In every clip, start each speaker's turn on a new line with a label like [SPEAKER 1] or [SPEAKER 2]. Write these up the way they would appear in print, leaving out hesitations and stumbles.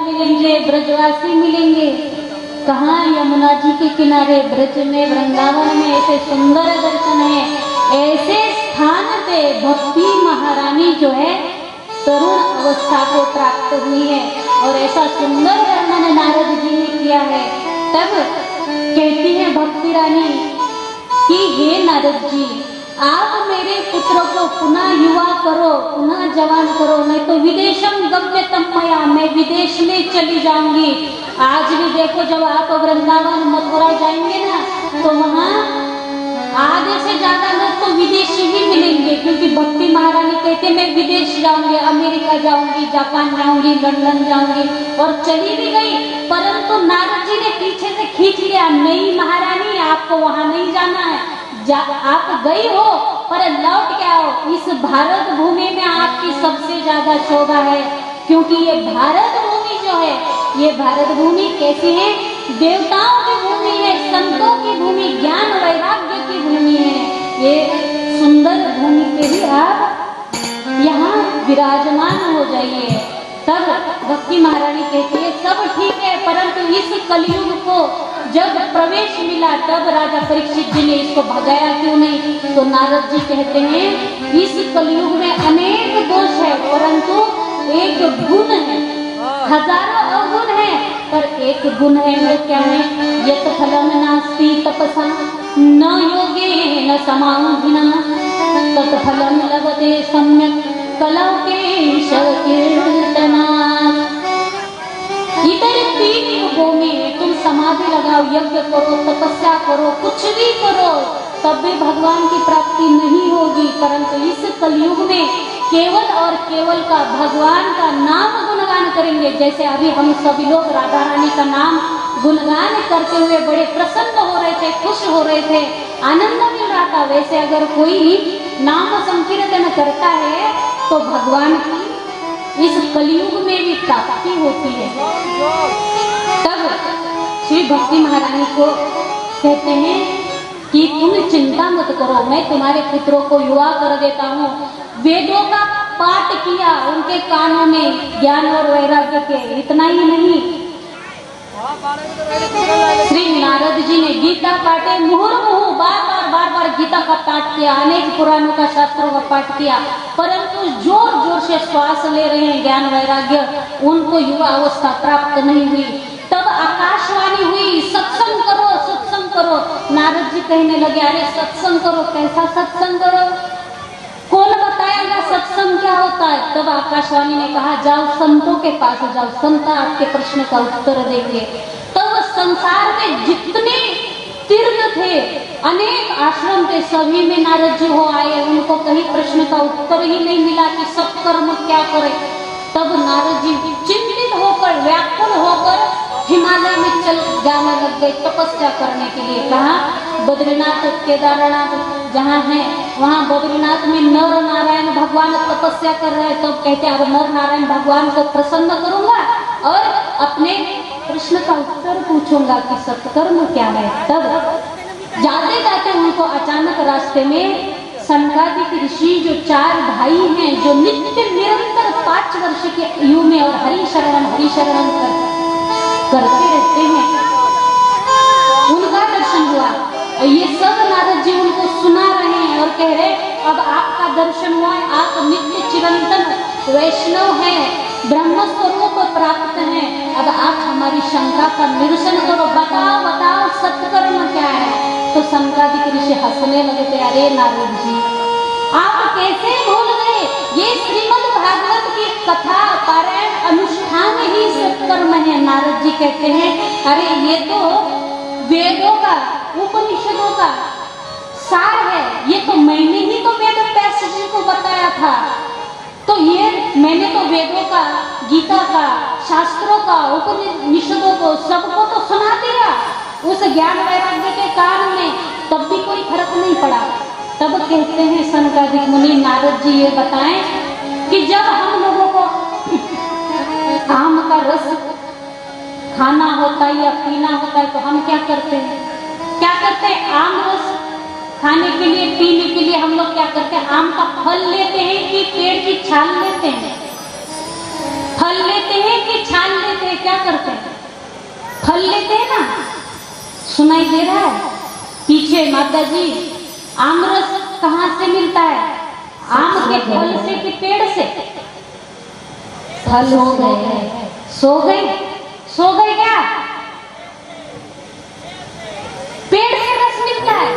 [SPEAKER 1] मिलेंगे, ब्रजवासी मिलेंगे। कहाँ? यमुना जी के किनारे ब्रज में, वृंदावन में ऐसे सुंदर दर्शन है। ऐसे स्थान पे भक्ति महारानी जो है तरुण अवस्था को प्राप्त हुई है और ऐसा सुंदर वर्णन नारद जी ने किया है। तब कहती है भक्ति रानी कि हे नारद जी, आप मेरे पुत्र को पुनः युवा करो, पुनः जवान करो, नहीं तो विदेशम गम्यतम मया, मैं विदेश में चली जाऊंगी। आज भी देखो, जब आप वृंदावन मथुरा जाएंगे ना तो वहाँ आधे से ज्यादा लोग तो विदेशी ही मिलेंगे, क्योंकि भक्ति महारानी कहते मैं विदेश जाऊंगी, अमेरिका जाऊंगी, जापान जाऊंगी, लंदन जाऊंगी, और चली भी गई। परंतु नारद जी ने पीछे से खींच लिया, नहीं महारानी आपको वहां नहीं जाना है, आप गई हो पर लौट के आओ। इस भारत भूमि में आपकी सबसे ज्यादा शोभा है, क्योंकि ये भारत भूमि जो है, ये भारत भूमि कैसी है? देवताओं की भूमि है, संतों की भूमि, ज्ञान वैराग्य की भूमि है। ये सुंदर भूमि पे ही आप यहाँ विराजमान हो जाइए। तब भक्ति महारानी कहती है सब ठीक है, परंतु इस कलयुग को जब प्रवेश मिला तब राजा परीक्षित जी ने इसको भगाया क्यों नहीं? तो नारद जी कहते हैं इस कलयुग में अनेक दोष है, परंतु एक गुण है, हजारों अवगुण है, पर एक गुण है, वो क्या है? यत् फलं नास्ति तपसा न योगेन समाधिना तत् फलं लभते सम्यक् कलौकेश कीर्तनात्। इधर 3 युगों में तुम समाधि लगाओ, यज्ञ करो, तपस्या करो, कुछ भी करो, तब भी भगवान की प्राप्ति नहीं होगी। परंतु इस कलयुग में केवल और केवल का भगवान का नाम गुणगान करेंगे। जैसे अभी हम सभी लोग राधा रानी का नाम गुणगान करते हुए बड़े प्रसन्न हो रहे थे, खुश हो रहे थे, आनंद मिल रहा था, वैसे अगर कोई नाम संकीर्तन करता है तो भगवान की इस कलयुग में भी प्राप्ति होती है। तब श्री भक्ति महारानी को कहते हैं कि तुम चिंता मत करो, मैं तुम्हारे पुत्रों को युवा कर देता हूँ। वेदों का पाठ किया, उनके कानों में ज्ञान और वैराग्य के, इतना ही नहीं, श्री नारद जी ने गीता पाठे, मुहुर्मुहु बार बार गीता का पाठ किया, अनेक पुराणों का, शास्त्रों का पाठ किया, परंतु जोर जोर से श्वास ले रहे हैं ज्ञान वैराग्य, उनको युवा अवस्था प्राप्त नहीं हुई। तब आकाशवाणी हुई, सत्संग करो, सत्संग करो। नारद जी कहने लगे अरे सत्संग करो, कैसा सत्संग करो, कौन बताएगा सत्संग क्या होता है? तब आकाशवाणी ने कहा जाओ संतों के पास जाओ, संत आपके प्रश्न का उत्तर देंगे। तब संसार में जितने तीर्थ थे, अनेक आश्रम थे, सभी में नारद जी हो आए, उनको कहीं प्रश्न का उत्तर ही नहीं मिला कि सत्कर्म क्या करे। तब नारद जी चिंतित होकर, व्याकुल होकर हिमालय में चल जाने लग गए तपस्या करने के लिए। कहा? बद्रीनाथ, केदारनाथ जहाँ है वहाँ बद्रीनाथ में नर नारायण भगवान तपस्या कर रहे हैं। तब कहते हैं अब नर नारायण भगवान को प्रसन्न करूंगा और अपने प्रश्न का उत्तर पूछूंगा कि सत्कर्म क्या है। तब जाते जाते उनको अचानक रास्ते में सनकादिक ऋषि जो 4 भाई हैं, जो नित्य निरंतर 5 वर्ष के आयु में और हरि शरणम करते रहते हैं, उनका दर्शन हुआ। ये सब नारद जी उनको सुना रहे हैं और कह रहे अब आपका दर्शन हुआ है, आप नित्य चिरंतन वैष्णव हैं, ब्रह्म स्वरूप प्राप्त हैं, अब आप हमारी शंका का निरसन करो, बताओ बताओ सत्कर्म क्या है। तो सनकादिक ऋषि हंसने लगे थे, अरे नारद जी आप कैसे भूल गए, ये श्रीमद् भागवत की कथा पारायण अनुष्ठान ही सत्कर्म है। नारद जी कहते हैं अरे ये तो वेदों का, उपनिषदों का सार है, ये तो मैंने ही तो वेद व्यास जी को बताया था, तो ये मैंने तो वेदों का, गीता का, शास्त्रों का, उपनिषदों को सबको तो सुना दिया उस ज्ञान वैराग्य के कारण में, तब भी कोई फर्क नहीं पड़ा। तब कहते हैं सनकादिक मुनि नारद जी ये बताएं कि जब हम लोगों को आम का रस खाना होता है या पीना होता है तो हम क्या करते हैं? क्या करते हैं? आम रस खाने के लिए, पीने के लिए हम लोग क्या करते हैं? आम का फल लेते हैं कि पेड़ की छाल लेते हैं? फल लेते हैं कि छाल लेते हैं? ना, सुनाई दे रहा है पीछे माता जी। आमरस कहाँ से मिलता है? आम के फल से कि पेड़ से? फल हो गए, सो गई, सो गई क्या? पेड़ से रस मिलता है,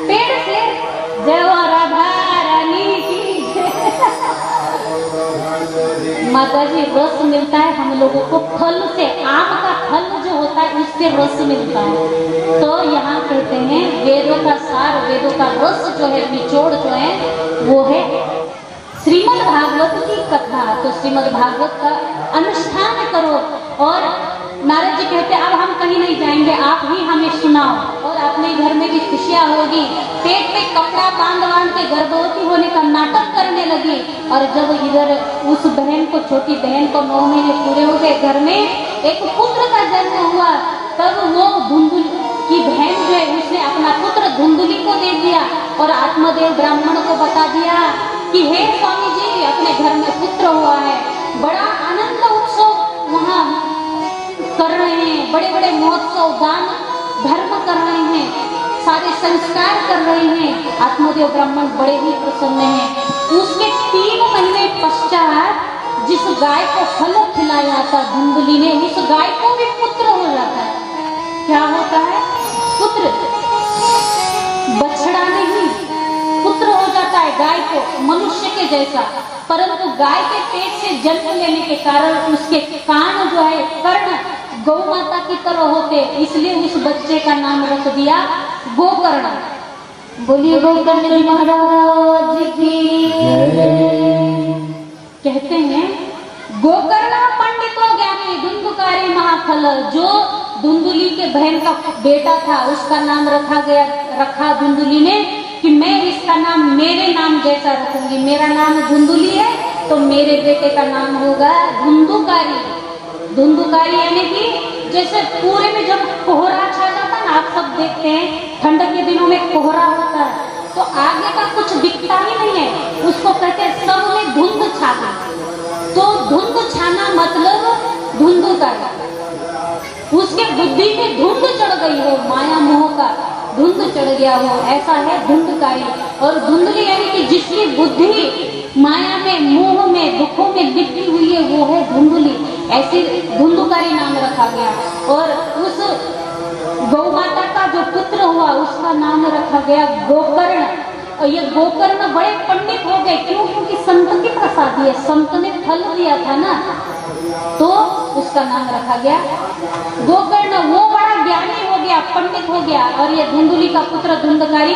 [SPEAKER 1] पेड़ से। जय हो राधा रानी की। माता जी रस मिलता है हम लोगों को फल से, आम का फल जो होता है उससे रस मिलता है। तो यहाँ कहते हैं वेदों का सार, वेदों का रस जो है, निचोड़ जो है वो है श्रीमद् भागवत की कथा। तो श्रीमद् भागवत का अनुष्ठान करो। और नारद जी कहते अब हम कहीं नहीं जाएंगे, आप ही हमें सुनाओ। और अपने घर में भी खुशियाँ होगी। पेट में कपड़ा बांध के गर्भवती होने का नाटक करने लगी। और जब इधर उस बहन को, छोटी बहन को 9 महीने पूरे हो गए, घर में एक पुत्र का जन्म हुआ, तब वो धुंधुल की बहन जो है उसने अपना पुत्र धुंधुली को दे दिया और आत्मदेव ब्राह्मण को बता दिया कि हे स्वामी जी, अपने घर में पुत्र हुआ है। बड़ा आनंद उत्सव वहाँ कर रहे हैं, बड़े बड़े महोत्सव, दान धर्म कर रहे हैं, सारे संस्कार कर रहे हैं। आत्मदेव ब्राह्मण बड़े ही प्रसन्न हैं। उसके 3 महीने पश्चात जिस गाय को फल खिलाया था धुंधुली ने, उस गाय को भी पुत्र हो जाता है। क्या होता है? पुत्र, बछड़ा नहीं, पुत्र हो जाता है गाय को, मनुष्य के जैसा। परंतु गाय के पेट से जन्म लेने के कारण उसके कान जो है, कर्ण गौ माता की तरह होते, इसलिए उस बच्चे का नाम रख दिया गोकर्ण। बोलिए गोकर्ण जी महाराज की। कहते हैं गोकर्ण पंडितो ज्ञानी धुंधुकारी महाफल। जो धुंधुली के बहन का बेटा था उसका नाम रखा धुंधुली ने कि मैं इसका नाम मेरे नाम जैसा रखूंगी। मेरा नाम धुंधुली है तो मेरे बेटे का नाम होगा धुंधुकारी। धुंधुकारी यानी कि जैसे पूरे में जब कोहरा छा जाता है ना, आप सब देखते हैं ठंड के दिनों में कोहरा होता है तो आगे का कुछ दिखता ही नहीं है, उसको कहते हैं सब में धुंध छा गई। तो धुंध छाना मतलब धुंधुकारी। उसके बुद्धि में धुंध चढ़ गई हो, माया मोह का धुंध चढ़ गया हो, ऐसा है धुंधकारी। और धुंधली यानी कि जिसकी बुद्धि माया में, मोह में, दुखों में लिपटी हुई है वो है धुंधली। ऐसे धुंधुकारी नाम रखा गया। और उस गौ माता का जो पुत्र हुआ उसका नाम रखा गया गोकर्ण। और ये गोकर्ण बड़े पंडित हो गए, क्यों? क्योंकि संत की प्रसादी है, संत ने फल दिया था ना, तो उसका नाम रखा गया गोकर्ण। वो बड़ा ज्ञानी हो गया, पंडित हो गया। और ये धुंधुली का पुत्र धुंधकारी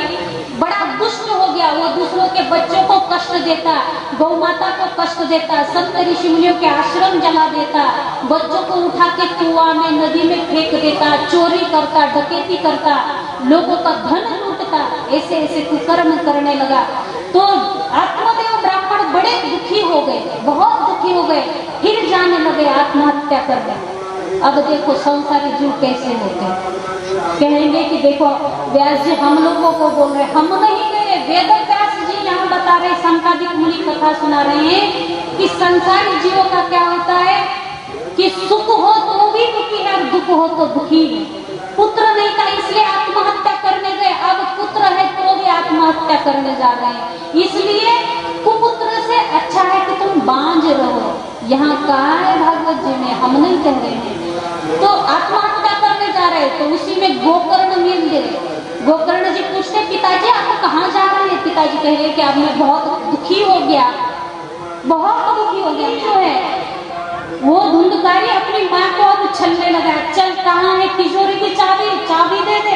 [SPEAKER 1] बड़ा दुष्ट हो गया। वो दूसरों के बच्चों को कष्ट देता, गौ माता को कष्ट देता, संत ऋषि मुनियों के आश्रम जला देता, बच्चों को उठा के कुआं में, नदी में फेंक देता, चोरी करता, डकैती करता, लोगों का धन लूटता, ऐसे ऐसे कुकर्म करने लगा। तो आत्मदेव ब्राह्मण बड़े दुखी हो गए, बहुत दुखी हो गए, फिर जाने लगे आत्महत्या करने। अब देखो संसारी जीव कैसे होते हैं। कहेंगे कि देखो व्यास जी हम लोगों को बोल रहे, हम नहीं कह रहे, वेद व्यास जी यहाँ बता रहे, संकादिक मुनि कथा सुना रहे हैं कि संसारी जीवों का क्या होता है कि सुख हो तो भी दुखी है और दुख हो तो दुखी है। पुत्र नहीं था इसलिए आत्महत्या करने गए, अब पुत्र है तो भी आत्महत्या करने जा रहे हैं। इसलिए कुपुत्र से अच्छा है कि तुम बांझ रहो। यहाँ कहा है भागवत जी में, हम नहीं कह रहे हैं। तो आत्महत्या करने जा रहे तो उसी में गोकर्ण मिल गए। गोकर्ण जी पूछते पिताजी आप कहाँ जा रहे हैं? पिताजी कह रहे कि अब मैं बहुत दुखी हो गया, बहुत दुखी हो गया। जो है वो धुंधकारी अपनी माँ को अब छलने लगा, चल कहाँ है तिजोरी की चाबी, चाबी दे दे,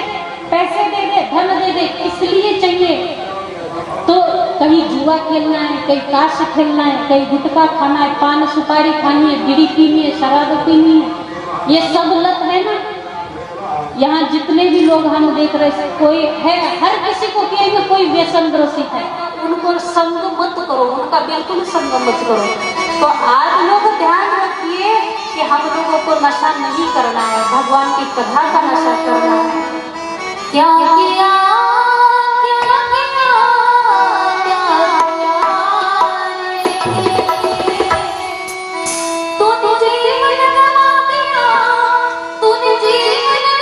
[SPEAKER 1] पैसे दे दे, धन दे दे, किस लिए चाहिए? तो कहीं जुआ खेलना है, कहीं ताश खेलना है, कहीं गुटखा खाना है, पान सुपारी खानी है, बीड़ी पीनी है, शराब पीनी है, ये सब लत है ना। यहाँ जितने भी लोग हम देख रहे हैं, कोई है, हर किसी को कहेंगे कोई व्यसन ग्रसित है, उनको संग मत करो, उनका बिल्कुल संग मत करो। तो आज लोग ध्यान रखिए कि हम लोगों को नशा नहीं करना है, भगवान की कथा का नशा करना है। क्या किया तूने जीवन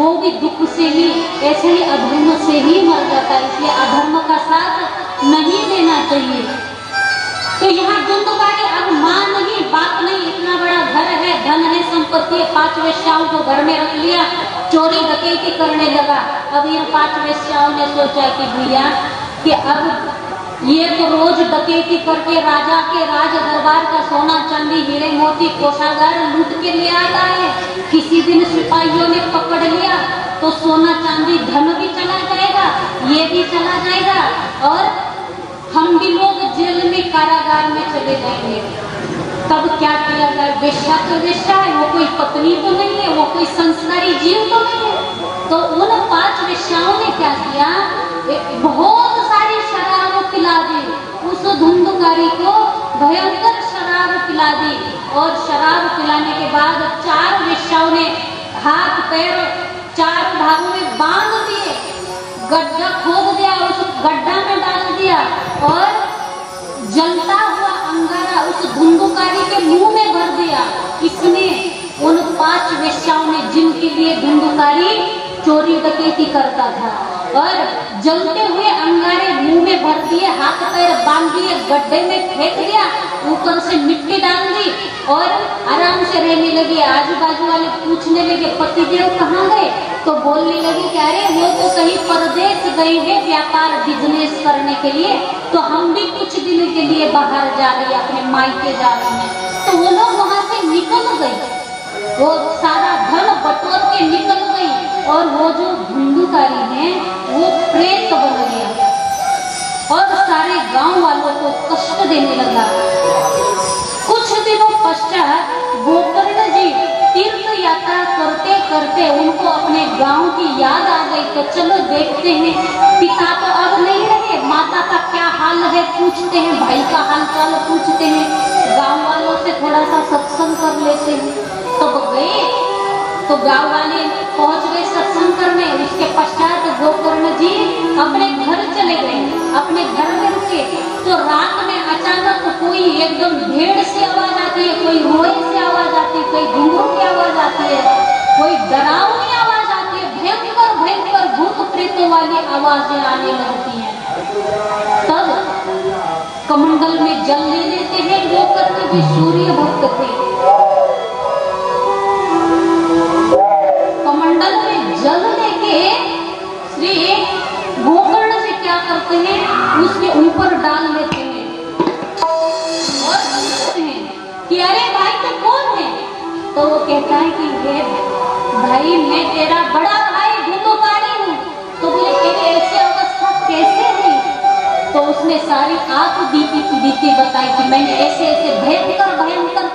[SPEAKER 1] वो भी दुख से ही, ऐसे ही अधर्म से ही मर जाता है। इसलिए अधर्म का साथ नहीं देना चाहिए। तो यहाँ धुंधकारी अब मां नहीं, बाप नहीं, इतना बड़ा घर है, धन है, संपत्ति है, 5 वेश्याओं को घर में रख लिया, चोरी डकैती करने लगा। अब इन 5 वेश्याओं ने सोचा कि भैया कि अब ये तो रोज डकैती करके राजा के राज दरबार का सोना चांदी हीरे मोती कोषागार लूट के ले आता है। किसी दिन सिपाहियों ने पकड़ लिया तो सोना चांदी धन भी चला जाएगा, ये भी चला जाएगा और हम भी लोग जेल में कारागार में चले जाएंगे। तब क्या किया जाए? वेश्या तो वेश्या है, वो कोई पत्नी तो नहीं है, वो कोई संस्कारी जीव तो नहीं है। तो उन 5 वेश्याओं ने क्या किया, बहुत सारी शराब पिला दी उस धुंधकारी को, भयंकर शराब पिला दी। और शराब पिलाने के बाद 4 वेश्याओं ने हाथ पैर 4 भागों में बांध दिए, गड्ढा खोद दिया, उस गड्ढा में डाल दिया और जलता हुआ अंगारा उस धुंधकारी के मुंह में भर दिया। इसने उन 5 वेश्याओं ने, जिनके लिए धुंधकारी चोरी डकैती करता था, और जलते हुए अंगारे मुंह में भर दिए, हाथ पैर बांध दिए, गड्ढे में फेंक दिया, ऊपर से मिट्टी डाल दी और आराम से रहने लगे। आजू बाजू वाले पूछने लगे पतिदेव कहाँ गए? तो बोलने लगे कि अरे वो तो कहीं परदेश गए हैं व्यापार बिजनेस करने के लिए, तो हम भी कुछ दिन के लिए बाहर जा रहे हैं, अपने मायके जा रहे हैं। तो वो लोग वहां से निकल गए, वो सारा धन बटोर के निकल गई और वो जो धुंधकारी है वो प्रेत बन गया और सारे गांव वालों को कष्ट देने लगा। कुछ दिनों पश्चात गोकर्ण जी तीर्थ यात्रा करते करते उनको अपने गांव की याद आ गई। तो चलो देखते हैं, पिता तो अब नहीं रहे, माता का क्या हाल है पूछते हैं, भाई का हाल चाल पूछते हैं, गांव वालों से थोड़ा सा सत्संग कर लेते हैं। तो गए तो गांव वाले पहुंच गए सत्संग करने। उसके पश्चात गोकर्ण जी अपने घर चले गए, अपने घर में रुके। तो रात में अचानक कोई एकदम भेड़ से आवाज आती है, कोई रोए से आवाज आती है, कोई घुंघरू की आवाज आती है, कोई डरावनी आवाज आती है, भयंकर भयंकर भूत प्रेतों वाली आवाजें आने लगती हैं। तब कमंडल में जल ले लेते हैं। गोकर्ण जी सूर्य भक्त थे, कमंडल में जल लेके श्री गोकर्ण से क्या करते हैं, उसके ऊपर डाल लेते हैं और पूछते हैं कि अरे भाई तो कौन है? तो वो कहता है कि ये भाई मैं तेरा बड़ा भाई धुंधकारी हूँ। तो बोले तेरी ऐसी अवस्था कैसे हुई? तो उसने सारी आप बीती बताई कि मैंने ऐसे ऐसे भयंकर भयंकर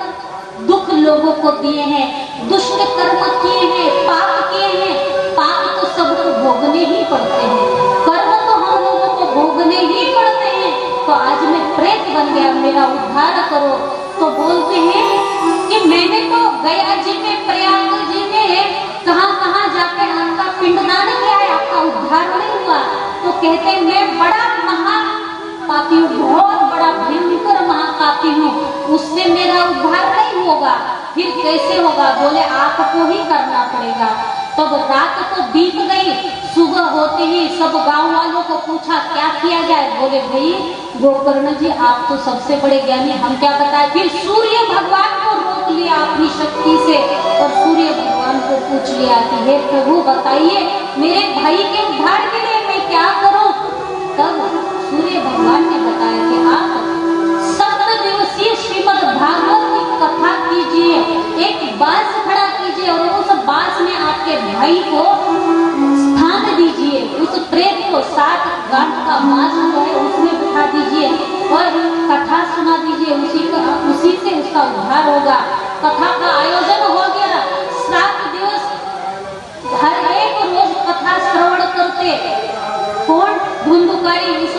[SPEAKER 1] दुख लोगों को दिए हैं, दुष्ट कर्म किए हैं, पाप किए हैं। पाप तो सबको भोगने ही पड़ते हैं, कर्म तो हम लोगों को भोगने ही पड़ते हैं। तो आज मैं प्रेत बन गया, मेरा उद्धार करो। तो बोलते हैं कि मैंने तो गया जी में, प्रयाग जी में कहाँ कहाँ जाकर आपका पिंडदान किया है, आपका उद्धार नहीं हुआ। तो कहते हैं मैं बड़ा महापापी हूँ, बहुत बड़ा भयंकर महापापी हूँ, उससे मेरा उद्धार नहीं होगा। फिर कैसे होगा? बोले आपको ही करना पड़ेगा। तब रात तो बीत गई, सुबह होते ही सब गांव वालों को पूछा क्या किया जाए? बोले भाई गोकर्ण जी आप तो सबसे बड़े ज्ञानी, हम क्या बताएं। फिर सूर्य भगवान को रोक लिया अपनी शक्ति से और सूर्य भगवान को पूछ लिया कि हे प्रभु बताइए मेरे भाई के उद्धार के लिए मैं क्या करूं? तब सूर्य भगवान ने बताया कि आप 7 दिवसीय श्रीमद् भागवत की कथा कीजिए, एक बांस खड़ा कीजिए और उस बांस में आपके भाई को स्थान दीजिए, उस प्रेत को 7 गांठ का बांस जो है उसमें बिठा दीजिए और कथा सुना दीजिए, उसी से उसका उद्धार होगा। कथा का आयोजन हो गया। 7 दिवस हर एक रोज कथा श्रवण करते। कौन? धुंधकारी उस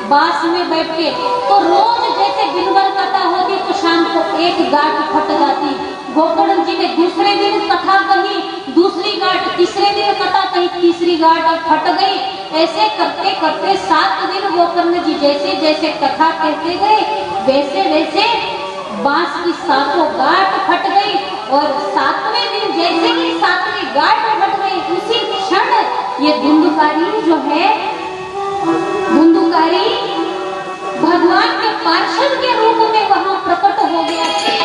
[SPEAKER 1] बांस में बैठ के। तो रोज जैसे दिन भर कथा होती तो शाम को एक गांठ फट जाती। गोकर्ण जी ने दूसरे दिन कथा कही, दूसरी गांठ, तीसरे दिन कथा कही, तीसरी गांठ फट गई। ऐसे करते करते 7 दिन गोकर्ण जी जैसे जैसे कथा कहते गए वैसे वैसे बांस की 7 गांठ फट गई और 7वें दिन जैसे ही सातवीं गांठ बट गई, उसी क्षण ये धुंधकारी जो है, धुंधकारी भगवान के पार्षद के रूप में वहां प्रकट हो गया।